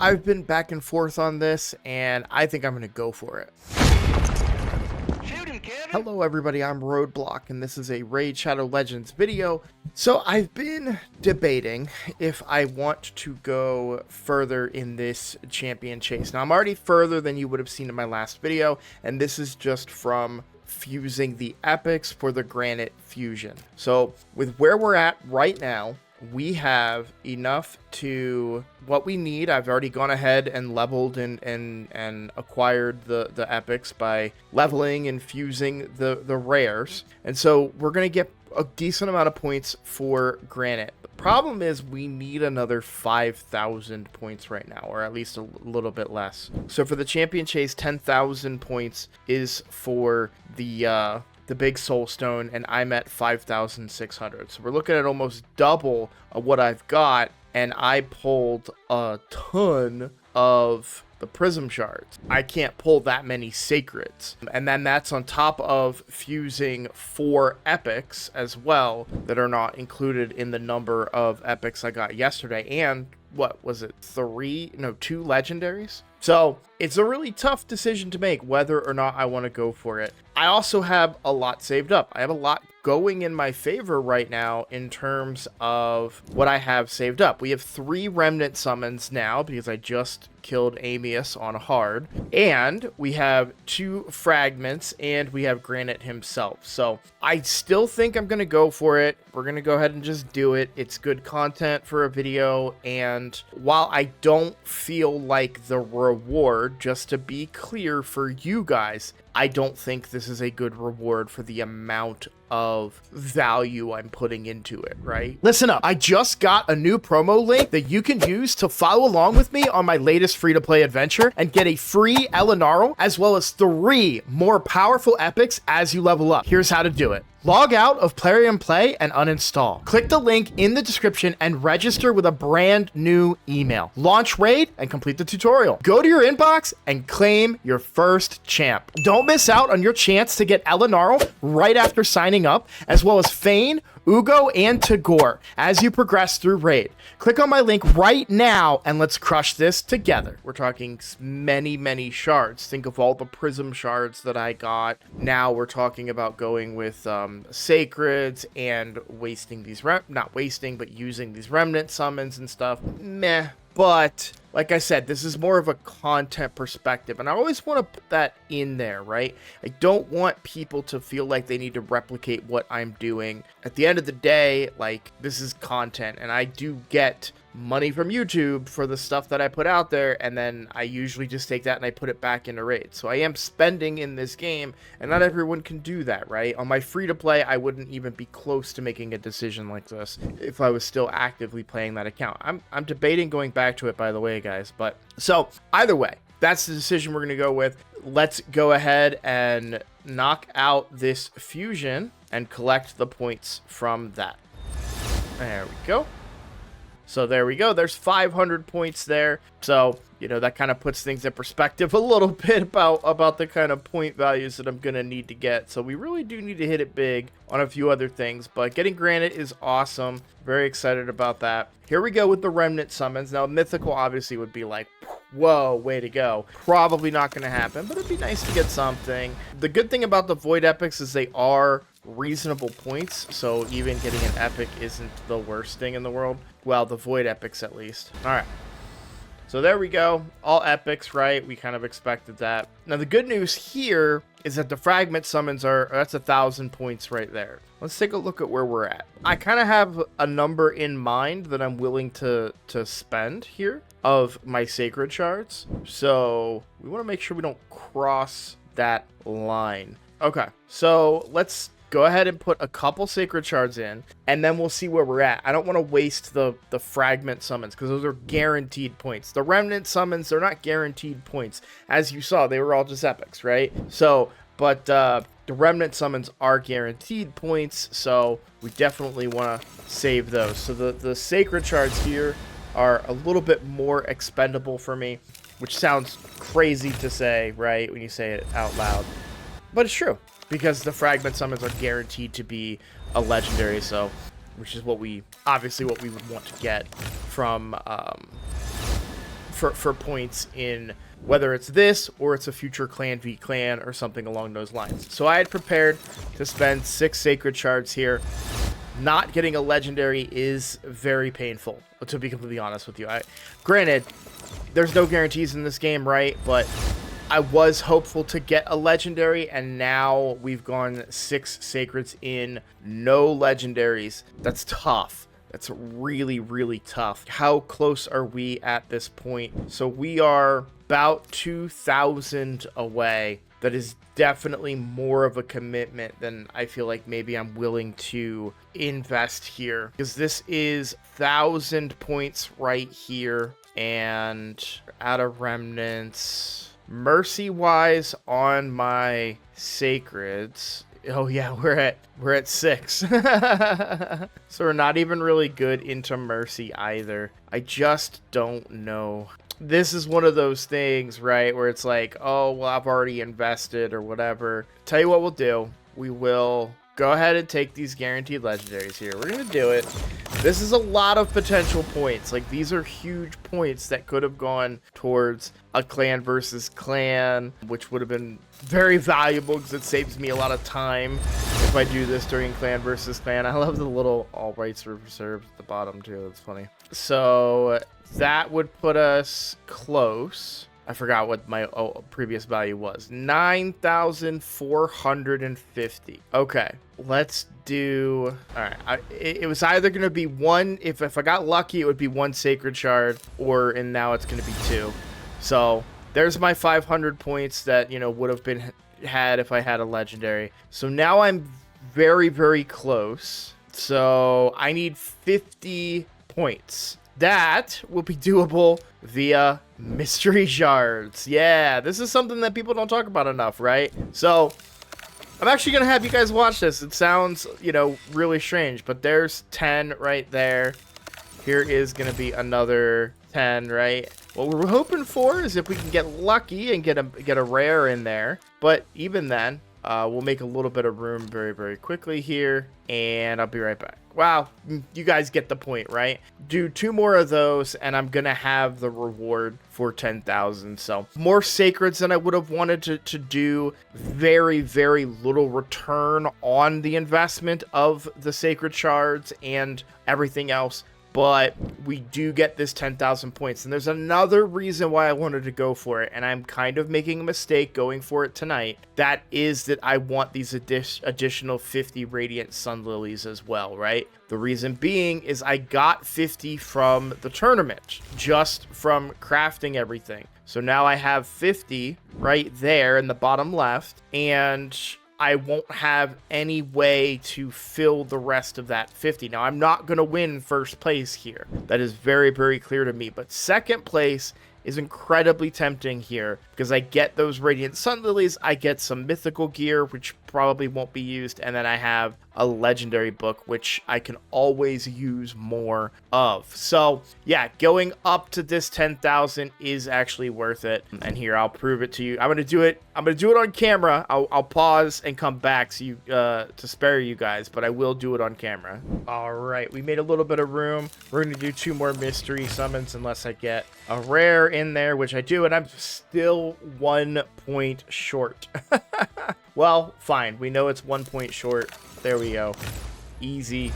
I've been back and forth on this, and I think I'm going to go for it. Hello everybody, I'm Roadblock, and this is a Raid Shadow Legends video. So I've been debating if I want to go further in this champion chase. Now I'm already further than you would have seen in my last video, and this is just from fusing the epics for the granite fusion. So with where we're at right now, we have enough to what we need. I've already gone ahead and leveled and acquired the epics by leveling and fusing the rares. And so we're going to get a decent amount of points for granite. The problem is we need another 5,000 points right now, or at least a little bit less. So for the champion chase, 10,000 points is for the big soul stone, and I'm at 5,600. So we're looking at almost double of what I've got, and I pulled a ton of the prism shards. I can't pull that many sacreds, and then that's on top of fusing 4 epics as well that are not included in the number of epics I got yesterday, and what was it, 2 legendaries. So it's a really tough decision to make whether or not I want to go for it. I also have a lot saved up. I have a lot going in my favor right now in terms of what I have saved up. We have 3 remnant summons now because I just killed Amius on hard, and we have 2 fragments, and we have Granite himself. So I still think I'm going to go for it. We're going to go ahead and just do it. It's good content for a video, and while I don't feel like the reward, just to be clear for you guys, I don't think this is a good reward for the amount of value I'm putting into it, right? Listen up, I just got a new promo link that you can use to follow along with me on my latest free-to-play adventure and get a free Elenaril, as well as 3 more powerful epics as you level up. Here's how to do it. Log out of Plarium Play and uninstall. Click the link in the description and register with a brand new email. Launch Raid and complete the tutorial. Go to your inbox and claim your first champ. Don't miss out on your chance to get Elenaril right after signing up, as well as Fayne, Uugo, and Tagoar as you progress through Raid. Click on my link right now and let's crush this together. We're talking many shards. Think of all the prism shards that I got. Now we're talking about going with sacreds and wasting these not wasting, but using these remnant summons and stuff. Meh. But like I said, this is more of a content perspective, and I always want to put that in there, right? I don't want people to feel like they need to replicate what I'm doing. At the end of the day, like, this is content, and I do get money from YouTube for the stuff that I put out there, and then I usually just take that and I put it back into Raid. So I am spending in this game, and not everyone can do that, right? On my free-to-play, I wouldn't even be close to making a decision like this if I was still actively playing that account. I'm debating going back to it, by the way, guys. But so either way, that's the decision we're going to go with. Let's go ahead and knock out this fusion and collect the points from that. There we go. So there we go. There's 500 points there. So, you know, that kind of puts things in perspective a little bit about the kind of point values that I'm going to need to get. So we really do need to hit it big on a few other things. But getting Granite is awesome. Very excited about that. Here we go with the remnant summons. Now, mythical obviously would be like, whoa, way to go. Probably not going to happen, but it'd be nice to get something. The good thing about the void epics is they are reasonable points, so even getting an epic isn't the worst thing in the world. Well, the void epics at least. All right, so there we go. All epics, right? We kind of expected that. Now the good news here is that the fragment summons that's 1,000 points right there. Let's take a look at where we're at. I kind of have a number in mind that I'm willing to spend here of my sacred shards, so we want to make sure we don't cross that line. Okay, so let's go ahead and put a couple sacred shards in, and then we'll see where we're at. I don't want to waste the fragment summons because those are guaranteed points. The remnant summons, they're not guaranteed points. As you saw, they were all just epics, right? So, but the remnant summons are guaranteed points, so we definitely want to save those. So the sacred shards here are a little bit more expendable for me, which sounds crazy to say, right, when you say it out loud. But it's true, because the fragment summons are guaranteed to be a legendary, so, which is what we, obviously what we would want to get from for points in whether it's this or it's a future clan v clan or something along those lines. So I had prepared to spend 6 Sacred Shards here. Not getting a legendary is very painful, to be completely honest with you. Granted, there's no guarantees in this game, right? But I was hopeful to get a legendary, and now we've gone 6 Sacreds in, no legendaries. That's tough. That's really, really tough. How close are we at this point? So we are about 2,000 away. That is definitely more of a commitment than I feel like maybe I'm willing to invest here. Because this is 1,000 points right here. And out of remnants, mercy-wise on my sacreds. Oh yeah, we're at 6. So we're not even really good into mercy either. I just don't know. This is one of those things, right, where it's like, oh, well, I've already invested or whatever. Tell you what we'll do. We will go ahead and take these guaranteed legendaries here. We're going to do it. This is a lot of potential points. Like, these are huge points that could have gone towards a clan versus clan, which would have been very valuable because it saves me a lot of time if I do this during clan versus clan. I love the little all rights reserved at the bottom, too. It's funny. So that would put us close. I forgot what my previous value was. 9,450. Okay, let's do... All right, it was either going to be one... If I got lucky, it would be 1 Sacred Shard, and now it's going to be 2. So there's my 500 points that, you know, would have been had if I had a legendary. So now I'm very, very close. So I need 50 points. That will be doable via mystery shards. Yeah, this is something that people don't talk about enough, right? So I'm actually going to have you guys watch this. It sounds, you know, really strange, but there's 10 right there. Here is going to be another 10, right? What we're hoping for is if we can get lucky and get a rare in there. But even then, we'll make a little bit of room very, very quickly here, and I'll be right back. Wow, you guys get the point, right? Do 2 more of those, and I'm going to have the reward for 10,000. So more sacreds than I would have wanted to do. Very, very little return on the investment of the Sacred Shards and everything else. But we do get this 10,000 points. And there's another reason why I wanted to go for it. And I'm kind of making a mistake going for it tonight. That is that I want these additional 50 Radiant Sun Lilies as well, right? The reason being is I got 50 from the tournament, just from crafting everything. So now I have 50 right there in the bottom left. And I won't have any way to fill the rest of that 50. Now, I'm not going to win first place here. That is very, very clear to me. But second place is incredibly tempting here because I get those Radiant Sun Lilies, I get some mythical gear, which probably won't be used, and then I have a legendary book, which I can always use more of. So yeah, going up to this 10,000 is actually worth it. And here, I'll prove it to you. I'm gonna do it on camera. I'll pause and come back so you to spare you guys, but I will do it on camera. All right, we made a little bit of room. We're gonna do 2 more mystery summons unless I get a rare in there, which I do, and I'm still 1 point short. Well, fine. We know it's 1 point short. There we go. Easy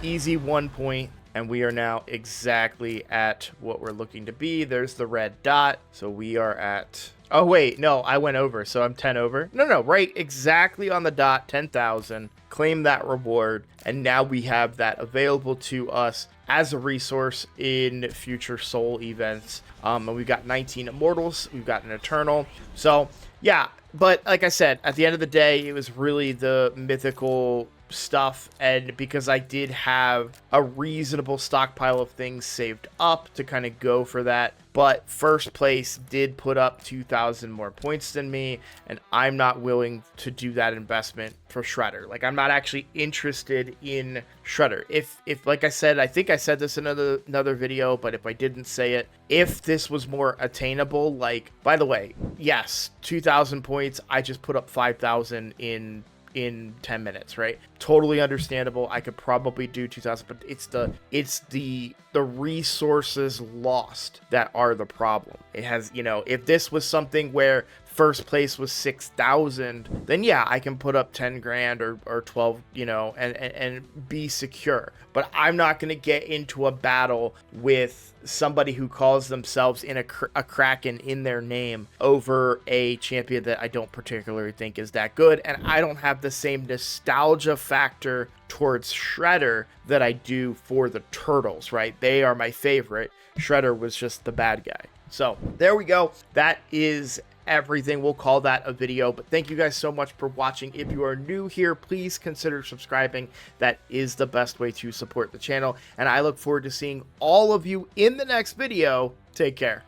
1 point. And we are now exactly at what we're looking to be. There's the red dot. So we are at... Oh, wait. No, I went over. So I'm 10 over. No, right exactly on the dot. 10,000. Claim that reward. And now we have that available to us as a resource in future soul events. And we've got 19 immortals. We've got an eternal. So, yeah. But like I said, at the end of the day, it was really the mythical stuff, and because I did have a reasonable stockpile of things saved up to kind of go for that, but first place did put up 2,000 more points than me, and I'm not willing to do that investment for Shredder. Like, I'm not actually interested in Shredder. If like I said, I think I said this in another video, but if I didn't say it, if this was more attainable, like, by the way, yes, 2,000 points, I just put up 5,000 in in 10 minutes, right? Totally understandable. I could probably do 2,000, but it's the resources lost that are the problem. It has, you know, if this was something where first place was 6,000, then yeah, I can put up 10 grand or 12, you know, and be secure. But I'm not going to get into a battle with somebody who calls themselves in a Kraken in their name over a champion that I don't particularly think is that good. And I don't have the same nostalgia factor towards Shredder that I do for the Turtles, right? They are my favorite. Shredder was just the bad guy. So there we go. That is everything. We'll call that a video, but thank you guys so much for watching. If you are new here, please consider subscribing. That is the best way to support the channel, and I look forward to seeing all of you in the next video. Take care.